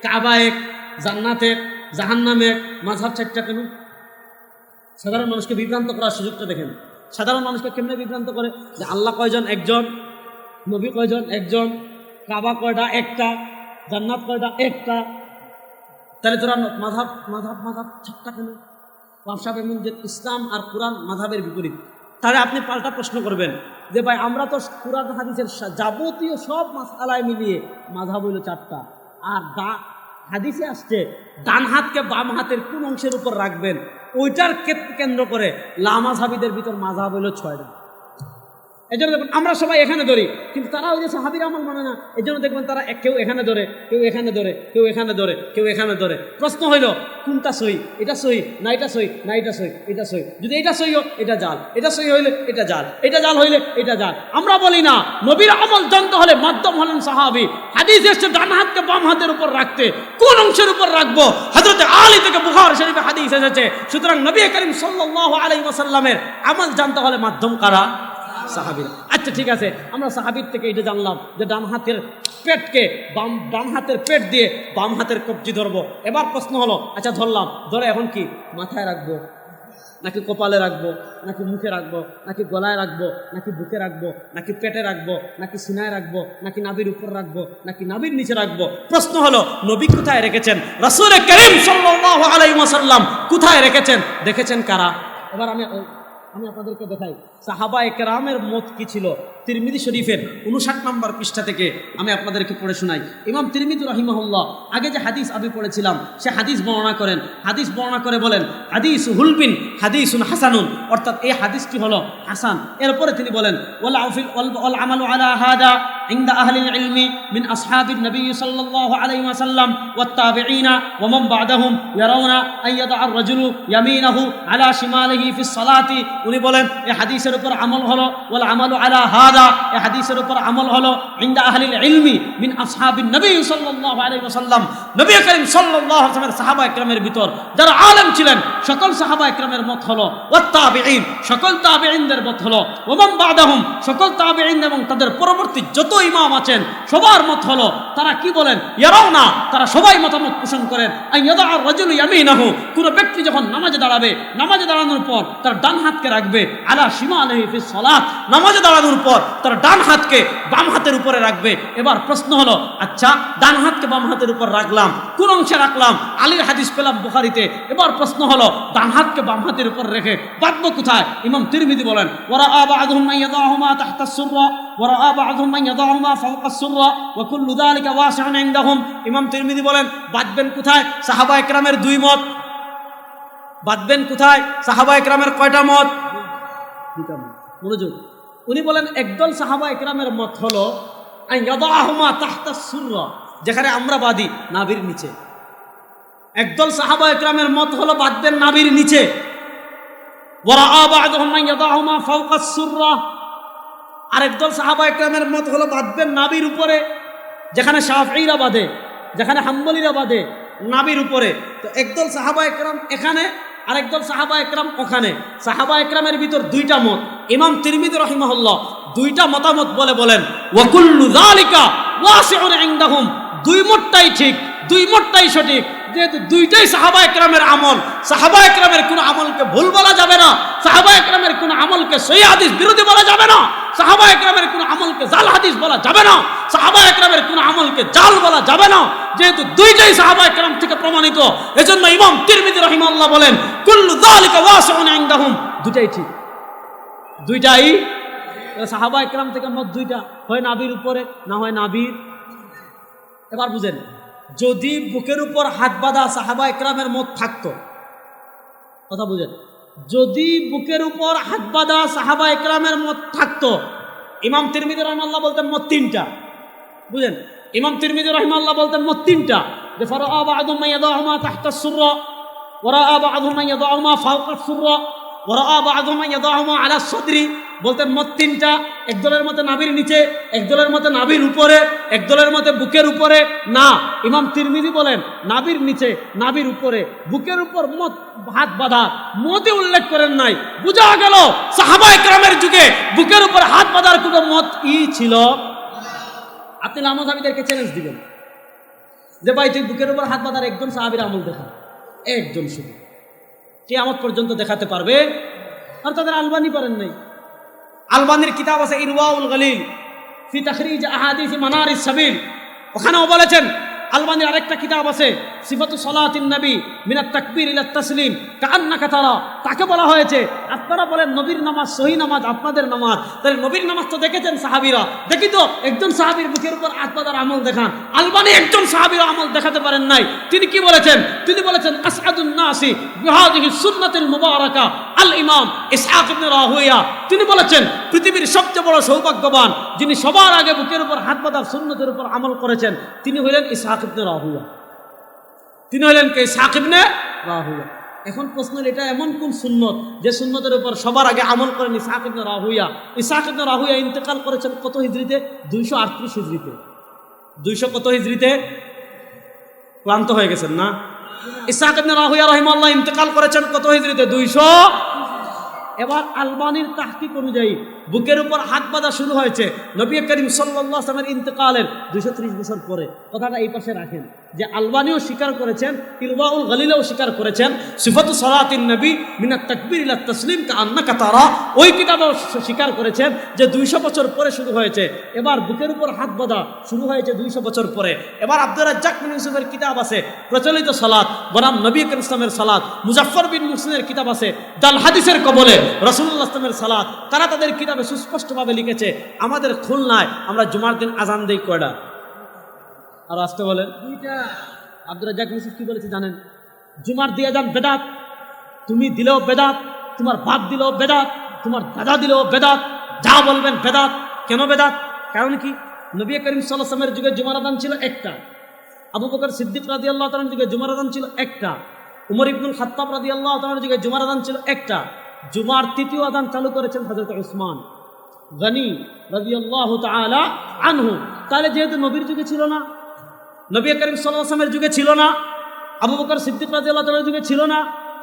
কাবা এক, জান্নাত এক, জাহান্নাম এক, মাযহাব চারটা কেন? সাধারণ মানুষকে বিভ্রান্ত করার সুযোগটা দেখেন। সাধারণ মানুষকে কেমনে বিভ্রান্ত করে যে আল্লাহ কয়জন? একজন। নবী কয়জন? একজন। কাবা কয়টা? একটা। জান্নাত কয়টা? একটা। তাহলে তোরা মাযহাব চারটা কেন? সাহেব এমন যে ইসলাম আর কোরআন মাযহাবের বিপরীত। তাহলে আপনি পাল্টা প্রশ্ন করবেন যে ভাই আমরা তো কোরআন হাদিসের যাবতীয় সব মাসআলায় মিলিয়ে মাযহাব হইল চারটা, আর হাদিসে আসছে ডান হাতকে বাম হাতের কোন অংশের উপর রাখবেন ওইটার কেন্দ্র করে লামাযহাবিদের ভিতর মাযহাব হইল 6টা। এই জন্য দেখবেন আমরা সবাই এখানে ধরি, কিন্তু তারা ওই যে সাহাবীর আমল মানে না। এই জন্য দেখবেন তারা কেউ এখানে ধরে, কেউ এখানে ধরে, কেউ এখানে ধরে, কেউ এখানে ধরে। প্রশ্ন হইল কোনটা সহি? এটা সহি না এটা সহি না এটা সহি? এটা সহি। যদি এটা সহি হোক এটা জাল, এটা সহি হইলে এটা জাল, এটা জাল হইলে এটা জাল। আমরা বলি না, নবীর আমল জানতে হলে মাধ্যম হলেন সাহাবী। হাদিস এসেছে ডান হাতকে বাম হাতের উপর রাখতে, কোন অংশের উপর রাখবো? হযরত আলী থেকে বুখারী শরীফে হাদিস এসেছে। সুতরাং নবী করিম সাল্লাল্লাহু আলাইহি ওয়াসাল্লামের আমল জানতে হলে মাধ্যম কারা? সাহাবীরা। আচ্ছা ঠিক আছে, আমরা সাহাবীর থেকে এটা জানলাম যে ডান হাতের পেট দিয়ে বাম হাতের কবজি ধরবো। এবার প্রশ্ন হলো, আচ্ছা ধরলাম, ধরে এখন কি মাথায় রাখবো নাকি কপালে রাখবো, নাকি মুখে রাখবো, নাকি গলায় রাখবো, নাকি বুকে রাখবো, নাকি পেটে রাখবো, নাকি সিনায় রাখবো, নাকি নাভির উপর রাখবো, নাকি নাভির নিচে রাখবো? প্রশ্ন হলো নবী কোথায় রেখেছেন? রাসূল করিম সাল্লাল্লাহু আলাইহি ওয়াসাল্লাম কোথায় রেখেছেন? দেখেছেন কারা? এবার আমি আপনাদেরকে দেখাই সাহাবায়ে কেরামের মত কি ছিল। তিরমিজি শরীফের 59 নম্বর পৃষ্ঠা থেকে আমি আপনাদেরকে পড়ে শোনাই। ইমাম তিরমিজি রাহিমাহুল্লাহ আগে যে হাদিস আমি পড়েছিলাম সে হাদিস বর্ণনা করেন। হাদিস বর্ণনা করে বলেন হাদিস হুলবিন হাদিসুন হাসানুন, অর্থাৎ এই হাদিসটি হলো হাসান। এরপরে তিনি বলেন ওয়াল আমালু আলা হাদা ইনদা আহলিল ইলমি মিন আসহাবিন নবী সাল্লাল্লাহু আলাইহি ওয়াসাল্লাম ওয়াত তাবিঈনা ওয়া মান বা'দাহুম ইয়ারাউনা আইয়াদা আর-রাজুলু ইয়ামিনাহু আলা শিমালিহি ফিস সালাতি। উনি বলেন এই হাদিসের উপর আমল হলো ওয়াল আমালু আলা হাদা, এই হাদিসের উপর আমল হলো ইনদা আহলিল ইলমি মিন আসহাবিন নবী সাল্লাল্লাহু আলাইহি ওয়াসাল্লাম, নবী করিম সাল্লাল্লাহু আলাইহি ওয়াসাল্লামের সাহাবায়ে কেরামের ভিতর যারা আলেম ছিলেন সকল সাহাবায়ে কেরামের মত হলো, ওয়াত তাবিঈন সকল তাবিঈনদের মত হলো, ওয়া মান বা'দাহুম সকল তাবিঈন এবং তাদের পরবর্তী যত ইমাম আছেন সবার মত হলো। তারা কি বলেন? ইয়ারাউনা, তারা সবাই মতামত পোষণ করেন আইয়াদা আর-রাজুলু ইয়ামিনাহু, কোন ব্যক্তি যখন নামাজে দাঁড়াবে নামাজে দাঁড়ানোর পর তার ডান হাতকে রাখবে আলা শিমালিহি ফিস সালাত, নামাজে দাঁড়ানোর পর তার ডান হাতকে বাম হাতের উপরে রাখবে। এবার প্রশ্ন হলো আচ্ছা ডান হাতকে বাম হাতের উপর রাখলাম, কোন অংশে রাখলাম? আলীর হাদিস পেলাম বুখারীতে। এবার প্রশ্ন হলো ডান হাতকে বাম হাতের উপর রেখে বাঁধবো কোথায়? ইমাম তিরমিজি বলেন ওয়ারাআ বা'দুহুম মান ইয়াদাহুমা তাহতা আস-সুররা ওয়ারাআ বা'দুহুম মান ইয়াদাহুমা ফাওকা আস-সুররা ওয়া কুল্লু যালিকা ওয়াসিউন ইনদাহুম। ইমাম তিরমিজি বলেন বাঁধবেন কোথায়? সাহাবায়ে কেরামের দুই মত। বাঁধবেন কোথায়? সাহাবায়ে কেরামের কয়টা মত? দুইটা মত। মনোযোগ। উনি বলেন একদল সাহাবায়ে কেরামের মত হলো আইয়াদাহুমা তাহতা আস-সুররা, যেখানে আমরা বাঁধি নাভির নিচে। একদল সাহাবায়ে কেরামের মত হলো বাঁধবেন নাভির নিচে। ওয়ারাআ বা'দুহুম মান ইয়াদাহুমা ফাওকা আস-সুররা, আরেকদল সাহাবায়ে কেরামের মত হলো বাঁধবেন নাভির উপরে, যেখানে শাফঈরা বাঁধে, যেখানে হাম্বলীরা বাঁধে নাভির উপরে। তো একদল সাহাবায়ে কেরাম এখানে, আরেকদল সাহাবায়ে কেরাম ওখানে। সাহাবায়ে কেরামের ভিতর দুইটা মত। ইমাম তিরমিজি রাহিমাহুল্লাহ দুইটা মতামত বলেন ওয়া কুল্লু যালিকা ওয়াসিউন ইনদাহুম, দুই মতটাই ঠিক, দুই মতটাই সঠিক। যেহেতু দুইটাই সাহাবায়ে কেরামের আমল, সাহাবায়ে কেরামের কোনো আমলকে ভুল বলা যাবে না, সাহাবায়ে কেরামের কোনো আমলকে সহিহ হাদিস বিরোধী বলা যাবে না, সাহাবায়ে কেরামের কোনো আমলকে জাল হাদিস বলা যাবে না, সাহাবায়ে কেরামের কোনো আমলকে জাল বলা যাবে না। যেহেতু দুইটাই সাহাবায়ে কেরাম থেকে প্রমাণিত, এজন্য ইমাম তিরমিজি রাহিমাহুল্লাহ বলেন কুল্লু যালিকা ওয়াসিউন ইনদাহুম, দুইটাই ঠিক, দুইটাই সাহাবায়ে কেরাম থেকে মত দুইটা, হয় নাভির উপরে না হয় নাভির। এবার বুঝেন, যদি বুকের উপর হাত বাঁধা সাহাবায়ে কেরামের মত থাকতো, কথা বুঝেন, যদি বুকের উপর হাত বাঁধা সাহাবায়ে কেরামের মত থাকতো, ইমাম তিরমিজি রাহিমাহুল্লাহ বলতেন মত তিনটা। বুঝেন, ইমাম তিরমিজি রাহিমাহুল্লাহ বলতেন মত তিনটা, যে ফারাআ বা'দুহুম মান ইয়াদাহুমা তাহতা আস-সুররা ওয়ারাআ বা'দুহুম মান ইয়াদাহুমা ফাওকা আস-সুররা ওয়ারাআ বা'দুহুম মান ইয়াদাহুমা আলা আস-সাদরি। বলতেন মত তিনটা, একদলের মতে নাভির নিচে, একদলের মতে নাভির উপরে, একদলের মতে বুকের উপরে। না, ইমাম তিরমিজি বলেন নাভির নিচে, নাভির উপরে, বুকের উপর মত হাত বাঁধা মতে উল্লেখ করেন নাই। বোঝা গেল সাহাবায়ে কেরামের যুগে বুকের উপর হাত বাঁধার কোনো মত ছিল। আপনি লামাযাবিদেরকে চ্যালেঞ্জ দিবেন যে ভাই তুই বুকের উপর হাত বাঁধার একজন সাহাবীর আমল দেখা, একজন শুধু, কিয়ামত পর্যন্ত দেখাতে পারবে? আর তাদের আলবানি পারেন নাই। আলবানির কিতাব আছে ইরওয়াউল গলিল ফি তাখরিজ আহাদিস মানারিস সাবিল, ওখানেও বলেছেন। আলবানির আরেকটা কিতাব আছে সিফাতু সালাতিন নবী মিনাত তাকবীর ইলা তাসলিম কাআন্নাকা তারা, তাকে বলা হয়েছে আপনারা বলেন নবীর নামাজ সহিহ নামাজ, আপনাদের নামাজ। তাহলে নবীর নামাজ তো দেখেছেন সাহাবীরা, দেখি তো একজন সাহাবীর বুকের উপর হাত বাঁধার আমল দেখান। আলবানি একজন সাহাবীর আমল দেখাতে পারেন নাই। তিনি কি বলেছেন? তিনি বলেছেন আসআদুন নাসি বিহাদিহি সুন্নাতিল মুবারাকা আল ইমাম ইসহাক ইবনে রাহুয়া। তিনি বলেছেন পৃথিবীর সবচেয়ে বড় সৌভাগ্যবান যিনি সবার আগে বুকের উপর হাত বাঁধার সুন্নতের উপর আমল করেছেন, তিনি হলেন ইসহাক ইবনে রাহুয়া। তিনি হলেন কে? ইসহাক ইবনে রাহুয়া। এখন প্রশ্ন, এটা এমন কোন সুন্নত যে সুন্নতের উপর সবার আগে আমল করেন ইসহাক ইবনে রাহুয়া? ইসহাক ইবনে রাহুয়া ইন্তেকাল করেছেন কত হিজরিতে? 238 হিজরিতে। 200 কত হিজরিতে? ক্লান্ত হয়ে গেছেন না? ইসহাক ইবনে রাহুয়া রাহিমাহুল্লাহ ইন্তেকাল করেছেন কত হিজরিতে? 200। এবার আলবানির তাহকিক অনুযায়ী বুকের উপর হাত বাঁধা শুরু হয়েছে নবী করিম সাল্লাল্লাহু আলাইহি ওয়াসাল্লামের ইন্তেকালের 230 বছর পরে। কথাটা এই পাশে রাখেন যে আলবানিও স্বীকার করেছেন, ইরওয়াউল গালিলেও স্বীকার করেছেন, সিফাতু সালাতিন নবী মিনাত তাকবীর ইলা তাসলিম কাআন্নাকা তারা, ওই কিতাবেও স্বীকার করেছেন যে 200 বছর পরে শুরু হয়েছে। এবার বুকের উপর হাত বাঁধা শুরু হয়েছে 200 বছর পরে। এবার আব্দুর রাজ্জাক বিন ইউসুফের কিতাব আছে প্রচলিত সালাত বনাম নবী করিম ইসলামের সালাত, মুজাফফর বিন মুহসিনের কিতাব আছে দাল হাদিসের কবলে রাসূলুল্লাহ ইসলামের সালাত। তারা তাদের কিতাবে সুস্পষ্টভাবে লিখেছে আমাদের খুলনায় আমরা জুমার দিন আজান দেই কয়টা? আর আসতে বলেন আব্দুর রাজ্জাক বিন ইউসুফ কি বলেছে জানেন? জুমার দিয়ে আজান বেদাত, তুমি দিলেও বেদাত, তোমার বাপ দিলেও বেদাত, তোমার দাদা দিলেও বেদাত, যা বলবেন বেদাত। কেন বেদাত? কারণ কি? নবী করিম সাল্লাল্লাহু আলাইহি ওয়াসাল্লামের যুগে জুমার আযান ছিল একটা, আবু বকর সিদ্দিক রাদিয়াল্লাহু তাআলার যুগে জুমার আযান ছিল একটা, উমর ইবনুল খাত্তাব রাদিয়াল্লাহু তাআলার যুগে জুমার আযান ছিল একটা। জুমার তৃতীয় আযান চালু করেছেন হযরত উসমান গনি রাদিয়াল্লাহু তাআলা আনহু। তাহলে যেহেতু নবীর যুগে ছিল না, নবী করিম সাল্লাল্লাহু আলাইহি ওয়াসাল্লামের যুগে ছিল না, আবু বকর সিদ্দিক রাদিয়াল্লাহু তাআলার যুগে ছিল না,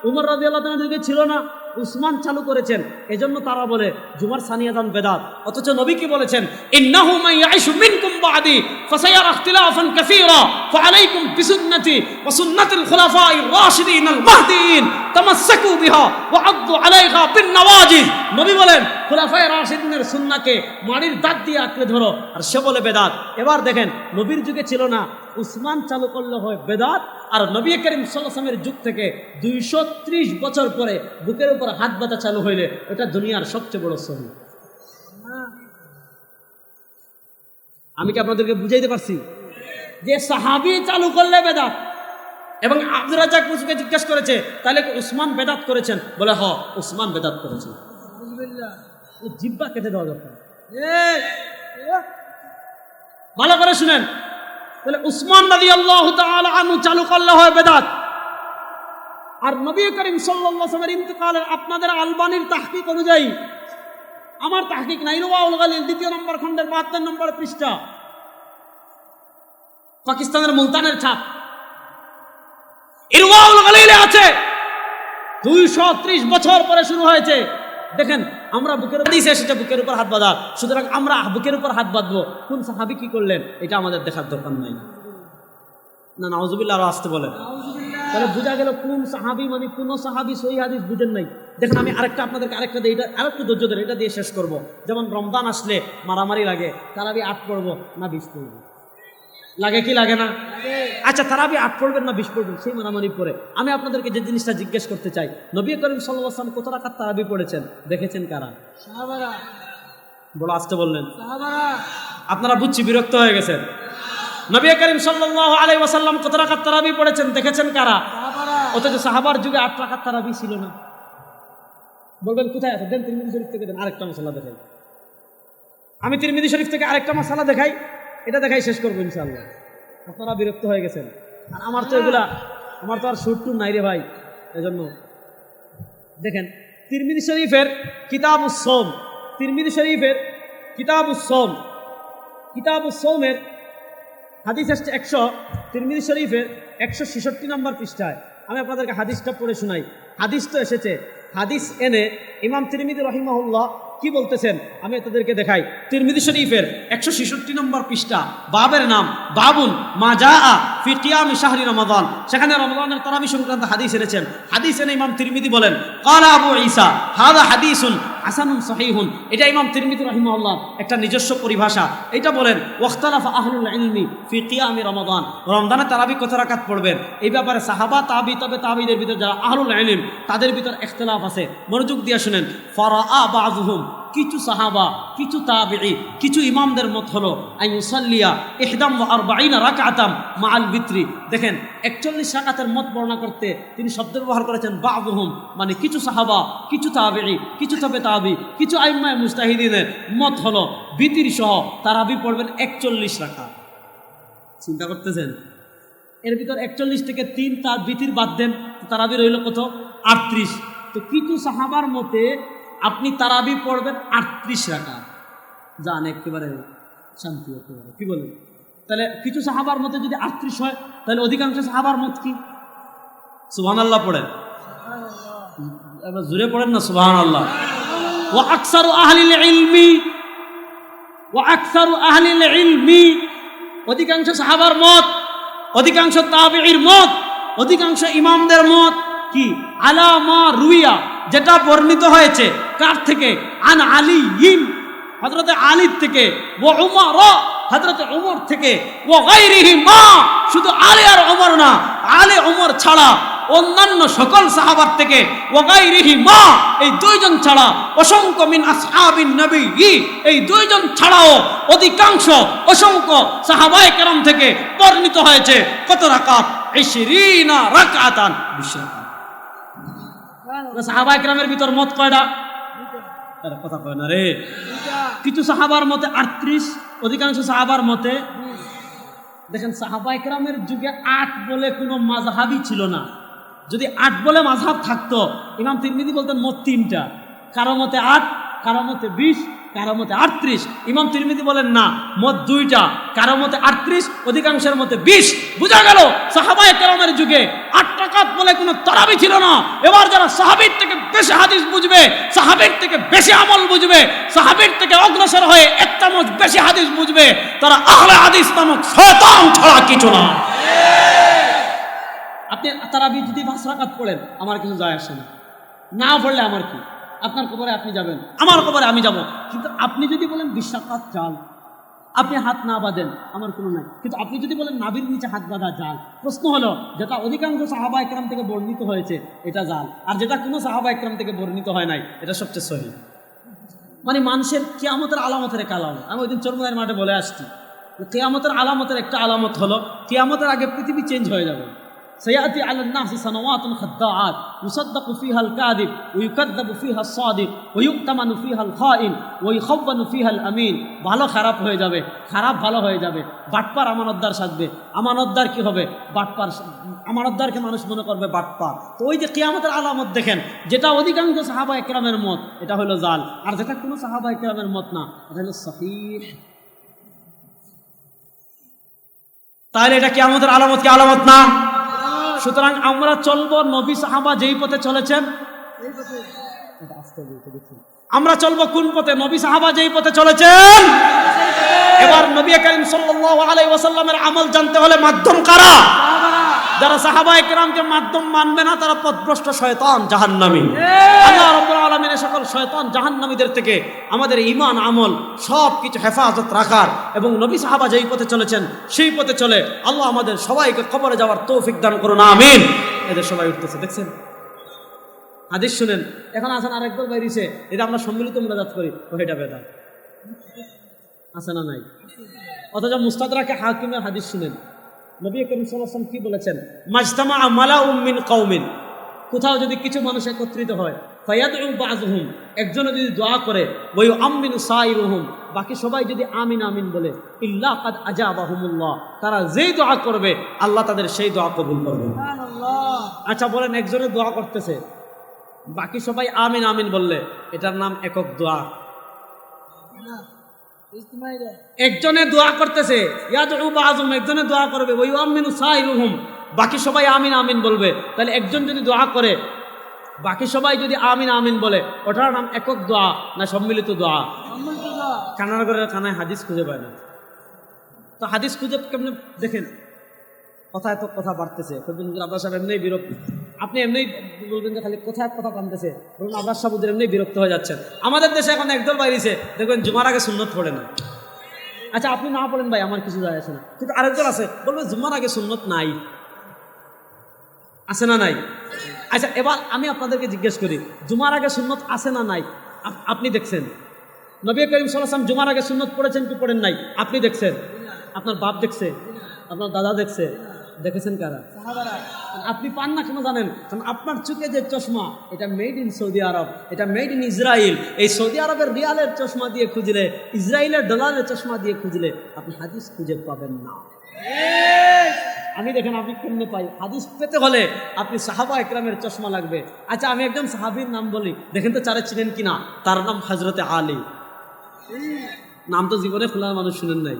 উমর রাদিয়াল্লাহু তাআলার যুগে ছিল না, উসমান চালু করেছেন, এজন্য তারা বলে জুমার সানি আযান বেদাত। অথচ নবী কি বলেছেন? ইন্নাহু মান ইয়াইশু মিনকুম বাদি ফাসায়ারা ইখতিলাফান কাসীরা ফাআলাইকুম বিসুন্নতি ওয়া সুন্নাতিল খুলাফাইর রাশিদিনাল মাহদিয়িন তামাসসাকু বিহা ওয়া আদু আলাইহা বিন নওয়াজিজ। নবী বলেন খুলাফায়ে রাশিদিনের সুন্নাহকে মাড়ির দাঁত দিয়ে আঁকড়ে ধরো, আর সে বলে বেদাত। এবার দেখেন নবীর যুগে ছিল না, উসমান চালু করলে হয় বেদাত, আর নবী করিম সাল্লাল্লাহু আলাইহি ওয়াসাল্লামের যুগ থেকে 230 বছর পরে বুকের উপর হাত বাঁধা চালু হইলে এটা দুনিয়ার সবচেয়ে বড় সহি। আমি কি আপনাদেরকে বুঝাইতে পারছি যে সাহাবী চালু করলে বেদাত? এবং আব্দুর রাজ্জাক মুসকে জিজ্ঞেস করেছে তাহলে কি উসমান বেদাত করেছেন? বলে হ, উসমান বেদাত করেছেন। জিহ্বা কেটে দেওয়া দরকার। ভালো করে শুনেন, তাহলে উসমান রাদিয়াল্লাহু তাআলা আনহু চালু করলে হয় বেদাত, আর নবী করিম সাল্লাল্লাহু আলাইহি ওয়াসাল্লামের ইন্তেকালের আপনাদের আলবানির তাহকিক অনুযায়ী, আমার তাহকিক নাই, ইরওয়াউল গালিল 2 নম্বর খণ্ডের 72 নম্বর পৃষ্ঠা, পাকিস্তানের মুলতানের ছাপ, ইরওয়াউল গালিলে আছে 230 বছর পরে শুরু হয়েছে। দেখেন আমরা বুকের হাদিসে এসেছে বুকের উপর হাত বাঁধা, সুতরাং আমরা বুকের উপর হাত বাঁধবো। কোন সাহাবী কি করলেন এটা আমাদের দেখার দরকার নাই। না নাউজুবিল্লাহ, আরো আসতে বলেন। তাহলে বোঝা গেল কোন সাহাবী, মানে কোন সাহাবী সহিহ হাদিস বুঝেন নাই। দেখেন আমি আপনাদেরকে আরেকটা দিই, এটা আরেকটু ধৈর্য ধরে এটা দিয়ে শেষ করব। যেমন রমজান আসলে মারামারি লাগে, তারাবি 8 পড়বো না 20 পড়বো, লাগে কি লাগে না? আচ্ছা তারাবি 8 পড়বেন না 20 পড়বেন, সেই মারামারি পড়ে আমি আপনাদেরকে যে জিনিসটা জিজ্ঞেস করতে চাই, নবী করিম সাল্লাল্লাহু আলাইহি ওয়াসাল্লাম কত রাকাত তারাবি পড়েছেন দেখেছেন কারা? সাহাবারা। বড় আসতে বললেন সাহাবারা। আপনারা বুঝছি বিরক্ত হয়ে গেছেন। নবী করিম সাল্লাল্লাহু আলাইহি ওয়াসাল্লাম কত রাকাত তারাবি পড়েছেন দেখেছেন কারা? সাহাবারা। অথচ সাহাবার যুগে 8 রাকাত তারাবি ছিল না। বলবেন কোথায় আছে? দেন তিরমিজি শরীফ থেকে দেন, আরেকটা মাসালা দেখাই। আমি তিরমিজি শরীফ থেকে আরেকটা মাসালা দেখাই, এটা দেখাই শেষ করবো ইনশাআল্লাহ। আপনারা বিরক্ত হয়ে গেছেন, আর আমার তো এগুলা, আমার তো আর সুরটুর নাই রে ভাই। এজন্য দেখেন তিরমিজি শরীফের কিতাবুস সওম, তিরমিজি শরীফের কিতাবুস সওম, কিতাবুস সওমের হাদিস আসছে 100, তিরমিজি শরীফের 166 নম্বর পৃষ্ঠায়। আমি আপনাদেরকে হাদিসটা পড়ে শোনাই। হাদিস তো এসেছে, হাদিস এনে ইমাম তিরমিজি রাহিমাহুল্লাহ কি বলতেছেন আমি তাদেরকে দেখাই। তিরমিজি শরীফের 166 নম্বর পৃষ্ঠা, বাবের নাম বাবুন মা জাআ ফি কিয়ামি শাহরি রমাদান, সেখানে রমজানের তারাবি সংক্রান্ত হাদিস এনেছেন। হাদিস এনে ইমাম তিরমিজি বলেন ক্বালা আবু ঈসা হাযা হাদিসুন হাসানুন সহিহুন। এটা ইমাম তিরমিজি রাহিমাহুল্লাহ একটা নিজস্ব পরিভাষা। এটা বলেন ওয়াখতালাফা আহলুল ইলমি ফি কিয়ামি রমাদান, রমজানে তারাবি কত রাকাত পড়বেন এই ব্যাপারে সাহাবা তাবি, তবে তাবিদের ভিতর যারা আহলুল ইলম তাদের ভিতর ইখতিলাফ আছে। মনোযোগ দিয়ে শুনেন। ফারাআ বাযুহুম, কিছু সাহাবা, কিছু তাবিঈ, কিছু ইমামদের মত হলো আইয়ুসাল্লিয়া 41 রাকাতাম মাআল বিত্রি। দেখেন 41 রাকাতের মত বর্ণনা করতে তিনি শব্দ ব্যবহার করেছেন বাযুহুম, মানে কিছু সাহাবা, কিছু তাবিঈ, কিছু তবে তাবি, কিছু আইম্মায়ে মুজতাহিদিনের মত হলো বিতির সহ তারাবি পড়বেন 41 রাকাত। চিন্তা করতেছেন এর ভিতর 41 থেকে 3 তার বিতির বাদ দেন, তারাবি রইল কত? 38। তো কিছু সাহাবার মতে আপনি তারাবি পড়বেন 38 রাকাত, জান একেবারে শান্তি একেবারে। কি বলেন? তাহলে কিছু সাহাবার মতে যদি 38 হয় তাহলে অধিকাংশ সাহাবার মত কি? সুবহানাল্লাহ পড়েন, এবার জোরে পড়েন না সুবহানাল্লাহ। ওয়া আকসারু আহলিল ইলমি, অধিকাংশ সাহাবার মত, অধিকাংশ তাবিঈর মত, অধিকাংশ ইমামদের মত কি আলা মা রুইয়া, যেটা বর্ণিত হয়েছে কার থেকে, আন আলিয়িন, হযরত আলী থেকে, ওয়া উমর, হযরত উমর থেকে, ওয়া গায়রিহিমা, শুধু আলী আর ওমর না, আলী ওমর ছাড়া অন্যান্য সকল সাহাবার থেকে, ওয়া গায়রিহিমা, এই দুইজন ছাড়া, অসংখ্য মিন আসহাবিন নবী, এই দুইজন ছাড়াও অধিকাংশ অসংখ্য সাহাবায়ে কেরাম থেকে বর্ণিত হয়েছে কত রাকাত, 20 রাকাতান, 20 রাকাত। সাহাবায়ে কেরামের ভিতর মত কয়টা? আরে কথা কয় না রে। কিছু সাহাবার মতে 38, অধিকাংশ সাহাবার মতে, দেখেন সাহাবায়ে কেরামের যুগে 8 বলে কোনো মাযহাবই ছিল না। যদি 8 বলে মাযহাব থাকতো, ইমাম তিরমিজি বলতেন মত 3টা, কারো মতে 8, কারো মতে 20, কারো মতে 38। ইমাম তিরমিজি বলেন না, মত 2টা, কারো মতে 38, অধিকাংশের মতে 20। বোঝা গেল সাহাবায়ে কেরামের যুগে 8 রাকাত বলে কোনো তারাবি ছিল না। এবার যারা সাহাবীর থেকে বেশি হাদিস বুঝবে, সাহাবীর থেকে বেশি আমল বুঝবে, সাহাবীর থেকে অগ্রসর হয়ে 1 চামচ বেশি হাদিস বুঝবে, তারা আহলে হাদিস নামক শয়তান ছাড়া কিছু না। আপনি তারাবি যদি 5 রাকাত পড়েন, আমার কিছু যায় আসে না, না পড়লে আমার কি, আপনার কবরে আপনি যাবেন, আমার কবরে আমি যাব। কিন্তু আপনি যদি বলেন 20 রাকাত জাল, আপনি হাত না বাঁধেন, আমার কোনো নাই। কিন্তু আপনি যদি বলেন নাভির নিচে হাত বাঁধা জাল, প্রশ্ন হলো যেটা অধিকাংশ সাহাবায়ে কেরাম থেকে বর্ণিত হয়েছে এটা জাল, আর যেটা কোনো সাহাবায়ে কেরাম থেকে বর্ণিত হয় নাই এটা সবচেয়ে সহিহ। মানে মানুষের কিয়ামতের আলামতের এক আলামত। আমি ওই দিন চরমনাইয়ের মাঠে বলে আসছি, কিয়ামতের আলামতের একটা আলামত হলো কিয়ামতের আগে পৃথিবী চেঞ্জ হয়ে যাবে। سيأتي على الناس سنوات خداعات يصدق فيها الكاذب ويكذب فيها الصادق ويؤتمن فيها الخائن ويخون فيها الأمين। ভালো খারাপ হয়ে যাবে, খারাপ ভালো হয়ে যাবে, বাটপার আমানতদার সাজবে, আমানতদার কি হবে, বাটপার, আমানতদারকে মানুষ মনে করবে বাটপার। তো ওই যে কিয়ামতের আলামত দেখেন, যেটা অধিকাংশ সাহাবায়ে কেরামের মত এটা হলো জাল, আর যেটা কোনো সাহাবায়ে কেরামের মত না এটা হলো সহিহ। তাহলে এটা কিয়ামতের আলামত কি আলামত না? সুতরাং আমরা চলবো নবী সাহাবা যেই পথে চলেছেন, আমরা চলবো কোন পথে? নবী সাহাবা যেই পথে চলেছেন। এবার নবী করিম সাল্লাল্লাহু আলাইহি ওয়াসাল্লামের আমল জানতে হলে মাধ্যম কারা? যারা সাহাবায়ে কেরামকে মাধ্যম মানবে না তারা পথভ্রষ্ট শয়তান, জাহান্নামী। আল্লাহ রাব্বুল আলামিনের সকল শয়তান জাহান্নামীদের থেকে আমাদের ঈমান আমল সব কিছু হেফাজত রাখার এবং নবী সাহাবা যেই পথে চলেছেন সেই পথে চলে আল্লাহ আমাদের সবাইকে কবরে যাওয়ার তৌফিক দান করুন, আমিন। এদের সবাই উঠতেছে, দেখছেন হাদিস শুনেন। এখন আসেন আরেকবার বাইরেছে, এটা আমরা সম্মিলিত মুনাজাত করি, এটা বেদাত আছে না নাই? অথচ মুস্তাদরাকে হাকিমের হাদিস শুনেন, নবী করিম সাল্লাল্লাহু আলাইহি ওয়াসাল্লাম কি বলেছেন? মাজতামা মালাউম মিন কওমিন, কোথাও যদি কিছু মানুষ একত্রিত হয়, ফায়াদউ বাযুহুম, একজন যদি দোয়া করে, ওয়া ইউআমিনু সাইরুহুম, বাকি সবাই যদি আমিন আমিন বলে, ইল্লা কাদ আজাবাহুমুল্লাহ, তারা যেই দোয়া করবে আল্লাহ তাদের সেই দোয়া কবুল করবেন। সুবহানাল্লাহ। আচ্ছা বলেন, একজনের দোয়া করতেছে, বাকি সবাই আমিন আমিন বললে এটার নাম একক দোয়া? একজনে দোয়া করতেছে, ইয়াদউ বাযুহুম, একজনে দোয়া করবে, ওয়া ইউআমিনু সাইরুহুম, বাকি সবাই আমিন আমিন বলবে। তাহলে একজন যদি দোয়া করে বাকি সবাই যদি আমিন আমিন বলে, ওটার নাম একক দোয়া না সম্মিলিত দোয়া? কানারগরের কানায় হাদিস খুঁজে পায় না। তো হাদিস খুঁজে কেমনে? দেখেন কথায় তো কথা বাড়তেছে, আব্বাস সাহেব এমনি বিরক্ত, আপনি এমনি বলবেন যে খালি কোথায় কথা বানতেছে, বলুন আব্বাস সাহেব এমনি বিরক্ত হয়ে যাচ্ছেন। আমাদের দেশে এখন একদল বাইরেছে, দেখবেন জুমার আগে সুন্নত পড়ে না। আচ্ছা আপনি না পড়েন ভাই, আমার কিছু যায় আসে না, কিন্তু আরেকজন আছে বলবে জুমার আগে সুন্নত নাই, আছে না নাই? আচ্ছা এবার আমি আপনাদেরকে জিজ্ঞেস করি, জুমার আগে সুন্নত আছে না নাই? আপনি দেখছেন? নবী করিম সাল্লাল্লাহু আলাইহি ওয়াসাল্লাম জুমার আগে সুন্নত পড়েছেন কি পড়েন নাই? আপনি দেখছেন? আপনার বাপ দেখছে? আপনার দাদা দেখছে? দেখেছেন কারা? আপনি পান না কেন জানেন? কারণ আপনার চোখে যে চশমা এটা মেড ইন সৌদি আরব, এটা মেড ইন ইসরায়েল। এই সৌদি আরবের রিয়ালের চশমা দিয়ে খুঁজলে, ইসরায়েলের ডলারের চশমা দিয়ে খুঁজলে আপনি হাদিস খুঁজে পাবেন না। আমি দেখেন আপনি কেমনে পাই? হাদিস পেতে হলে আপনি সাহাবায়ে কেরামের চশমা লাগবে। আচ্ছা আমি একজন সাহাবীর নাম বলি, দেখেন তো চারে চিনেন কিনা? তার নাম হযরতে আলী। নাম তো জীবনে খোলার মানুষ শুনেন নাই।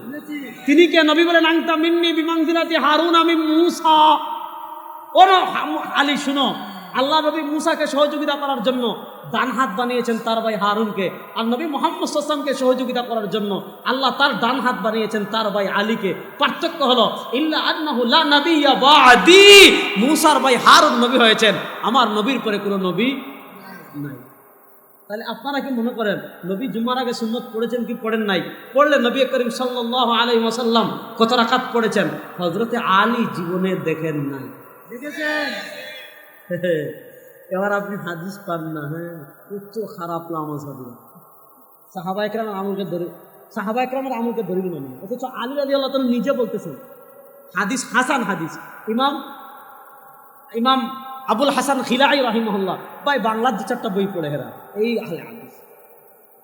তিনি কে? নবী বলেন আনতা মিন্নি বিমানজিলাতি হারুন মিন মূসা। ও আলী শুনো, আল্লাহ নবী মুসাকে সহযোগিতা করার জন্য ডান হাত বানিয়েছেন তার ভাই হারুনকে, আর নবী মুহাম্মদ সাল্লাল্লাহু আলাইহি ওয়াসাল্লামকে সহযোগিতা করার জন্য আল্লাহ তার ডান হাত বানিয়েছেন তার ভাই আলীকে। পার্থক্য হলো ইল্লা আন্নাহু লা নাবিয়্যা বা'দি, মুসার ভাই হারুন নবী হয়েছেন, আমার নবীর পরে কোনো নবী নাই। তাহলে আপনারা কি মনে করেন নবী জুমার আগে সুন্নত পড়েছেন কি পড়েন নাই? পড়লে নবী করিম সাল্লাল্লাহু আলাইহি ওয়াসাল্লাম কত রাকাত পড়েছেন হযরতে আলী জীবনে দেখেন নাই, দেখেছেন? এবার আপনি হাদিস পান না, হ্যাঁ উচ্চ খারাপ লামাজাবি সাহাবা ইকরামের আমলকে ধরিবেন না, অথচ আলী রাদিয়াল্লাহু তাআলা নিজে বলতেছেন হাদিস হাসান হাদিস। ইমাম আবুল হাসান খিলাই রাহিমাহুল্লাহ ভাই বাংলার 2-4টা বই পড়ে হেরা এই আহলে হাদিস।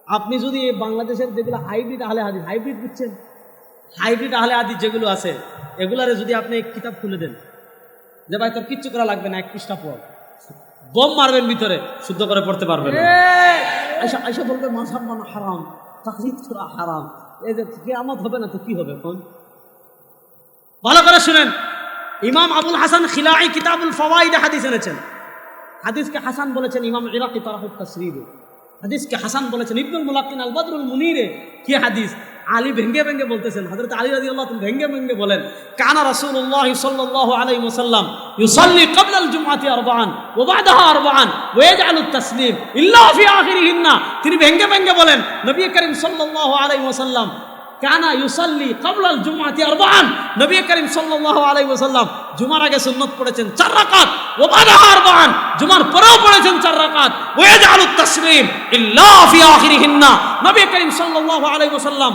আপনি যদি বাংলাদেশের যেগুলো হাইব্রিড আহলে হাদিস, হাইব্রিড বুঝছেন, হাইব্রিড আহলে হাদিস যেগুলো আছে এগুলারে যদি আপনি এক কিতাব খুলে দেন যে ভাই তোর কিচ্ছু করা লাগবে না, 1 পৃষ্ঠা পড়, বোম মারবেন ভিতরে, শুদ্ধ করে পড়তে পারবেন না। আয়সা বলবে মাযহাব মানা হারাম, তাকলিদ করা হারাম, এই যে কিয়ামত হবে না তো কি হবে? কোন ভালো করে শুনেন, ইমাম আবুল হাসান খিলাই কিতাবুল ফাওয়াইদ হাদিস এনেছেন। হাদিসকে হাসান বলেছেন ইমাম ইরাকি তারাহুত তাসরিবে, হাদিসকে হাসান বলেছেন ইবনুল মুলাক্কিন আল বদরুল মুনিরে। কি হাদিস? আলী ভেঙ্গে ভেঙ্গে বলতেছেন, হযরত আলী রাদিয়াল্লাহু তাআলা ভেঙ্গে ভেঙ্গে বলেন কানা রাসূলুল্লাহ সাল্লাল্লাহু আলাইহি ওয়াসাল্লাম ইউসাল্লি ক্বাবলা আল জুমআতি আরবাআন ওয়া বা'দাহা আরবাআন ওয়া ইয়াজআলু তাসলিম ইল্লা ফি আখিরিহিন্না। তিনি ভেঙ্গে ভেঙ্গে বলেন নবী করিম সাল্লাল্লাহু আলাইহি ওয়াসাল্লাম কানা ইউসাল্লি ক্বাবলা আল জুমআতি আরবাআন, নবী করিম সাল্লাল্লাহু আলাইহি ওয়াসাল্লাম জুমার আগে সুন্নাত পড়েছেন 4 রাকাত, ওয়া বা'দাহা আরবাআন, জুমার পরেও পড়েছেন 4 রাকাত, ওয়া ইয়াজআলু তাসলিম ইল্লা ফি আখিরিহিন্না। নবী করিম সাল্লাল্লাহু আলাইহি ওয়াসাল্লাম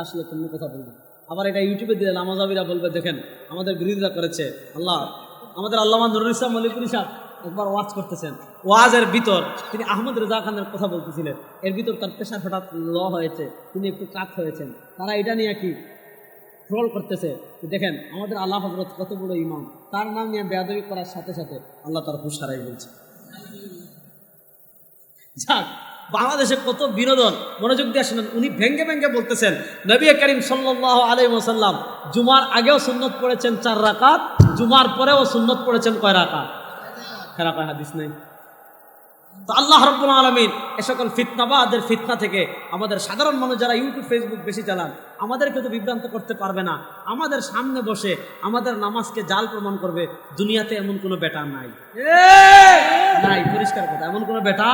আসলে কোনো কথা বলবো, আবার এটা ইউটিউবে দিলে নামাজাবিরা বলবে দেখেন আমাদের বিরোধিতা করেছে। আমাদের আল্লামা নুরুল ইসলাম মলিকুল সাহেব একবার ওয়াজ করতেছেন, ওয়াজের ভিতর তিনি আহমদ রেজা খানের কথা বলতেছিলেন, এর ভিতর তার পেশার হঠাৎ হয়েছে, তিনি একটু কাত হয়েছেন, তারা এটা নিয়ে কি ট্রোল করতেছে। দেখেন আমাদের আল্লাহ হযরত কত বড় ইমাম, তার নাম নিয়ে বেয়াদবি করার সাথে সাথে আল্লাহ তার হুঁশ হারাই বলছে। যাক, বাংলাদেশে কত বিনোদন, মনোযোগ দিয়ে শুনেন। উনি ভেঙ্গে ভেঙ্গে বলতেছেন নবী করিম সাল্লাল্লাহু আলাইহি ওয়াসাল্লাম জুমার আগেও সুন্নত পড়েছেন 4 রাকাত, জুমার পরেও সুন্নত পড়েছেন কয় রাকাত? খারাপ হাদিস নেই। তো আল্লাহ রাব্বুল আলামিন এ সকল ফিতনাবাদের ফিতনা থেকে আমাদের সাধারণ মানুষ যারা ইউটিউব ফেসবুক বেশি চালান আমাদেরকে তো বিভ্রান্ত করতে পারবে না। আমাদের সামনে বসে আমাদের নামাজকে জাল প্রমাণ করবে, দুনিয়াতে এমন কোনো বেটা নাই, নাই, পরিষ্কার কথা, এমন কোনো বেটা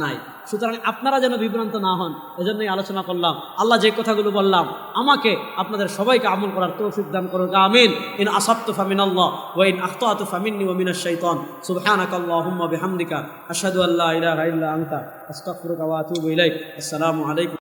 নাই। সুতরাং আপনারা যেন বিভ্রান্ত না হন, এজন্যই আলোচনা করলাম। আল্লাহ যে কথাগুলো বললাম আমাকে আপনাদের সবাইকে আমল করার তৌফিক দান করুন, আমিন। ইন আসাবতু ফামিনাল্লাহ ওয়া ইন আখতাতু ফামিন্নি ওয়া মিনাশ শাইতান। সুবহানাকাল্লাহুম্মা বিহামদিকা আশহাদু আল্লা ইলাহা ইল্লা আনতা আস্তাগফিরুকা ওয়া আতুবু ইলাইক। আসসালামু আলাইকুম।